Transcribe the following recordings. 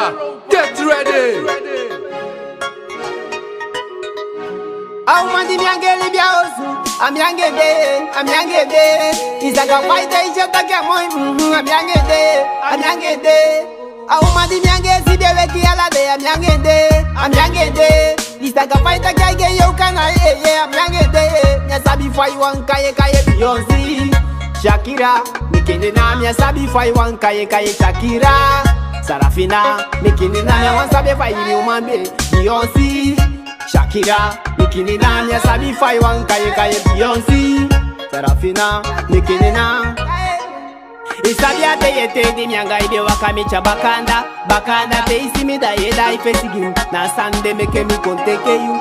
Europa, get ready. Aumandi miangeli biaosu, amiangede. Isaga fighter ishota kemoi, amiangede. Aumandi miangesi dewe kialade, amiangede. Isaga fighter kage yo kana amiangede. Nyasabi fai wan kaye Beyonce, Shakira. Mikini na mi sabi fai wan kaye Shakira. Sarafina, mikini na mi wan sabi fai mi umambe Beyonce, Shakira. Mikini na mi sabi fai wan kaye Beyonce, Sarafina, mikini na. Isabi ate yete di mianga ide wakamicha bakanda te isimi da yeda ifesigim na sande meke mi kon teke you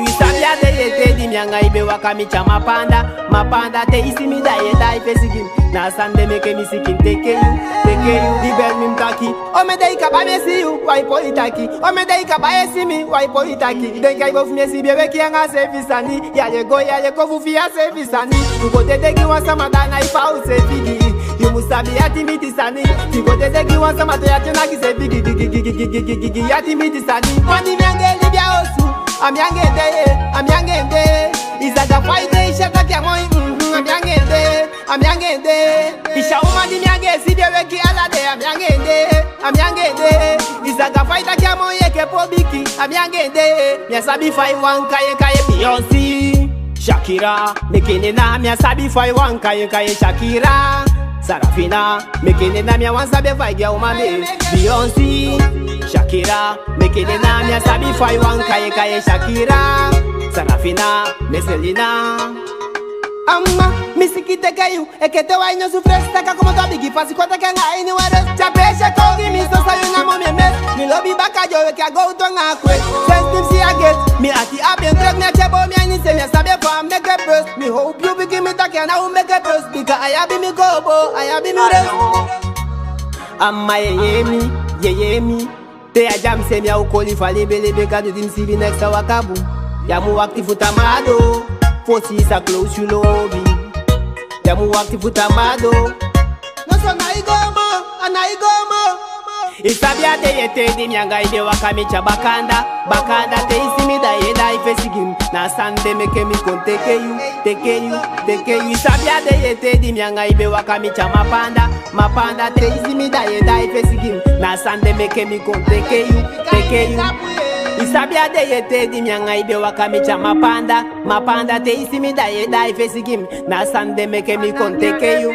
Isabi ate yete di mianga ibe wakamicha mapanda te isimi da yeda ifesigim na sande meke mi sikin teke you di bel mim taki o me dei ka ba me si you why politaki o me dei ka ba esi mi why politaki den kai go fu me si bebe ki anga service ani ya ye go fu fia service ani go tete ki wan sama da na ifa o se you must be ati miti sani. You go te ki wan sama to ya tena ki se bigi ati miti sani. Mani miangeli bia osu, amiangede. Isaga fighter ishaka kia moi, amiangede. Isha umadi miange si dewe ki alade, amiangede. Isaga fighter kia moi eke pobiki, amiangede. Mia sabi fai wan kaye Beyonce, Shakira. Mikini na mia sabi fai wan kaye Shakira. Sarafina, mikini na mia wan sabi fai gya umame Beyonce, Shakira. Mikini na mia sabi fai wan kaye Shakira. Sarafina, Meselina. Amma, misikite kayu, ekete wa inyo sufresta ka como tobi gifasi kwata kenga ini were. Chapesha kogi mi so sayu na mo mes. Mi lobi baka jo we ka go to ngakwe. Sensitive si aget, mi ati abien trek me chebo mi ani se mi sabe for make a burst. Me hope you begin me take na u make a burst because I have me go, I have me rest. Amma yeyemi, te a jam se mi a ukoli fali belebe ka do dim sibi next wakabu. Ya mu wakti futamado. Fosi sa close you lobby. Yamu wakti futamado. No so na igomo. Isabi ate yete di mianga ide wakamicha bakanda te isimi da yeda ifesigim na sande meke mi kon teke you Isabi ate yete di mianga ibe wakamicha mapanda te isimi da yeda ifesigim na sande meke mi kon teke you Isabi ate yete di mianga ibe wakamicha mapanda te isimi da yeda ifesigim na sande meke mi kon teke you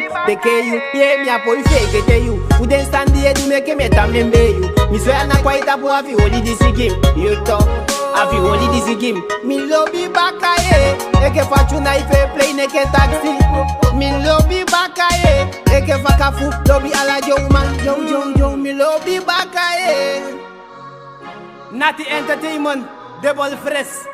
ye mi apo ifekete you uden sandi edu meke metamembe you mi so na kwaita po afi holi disigim you talk afi holi disigim mi lobi bakaye eke fachuna ife play neke taxi mi lobi bakaye eke fakafu lobi ala man yo mi lobi bakaye Nati Entertainment, double fresh.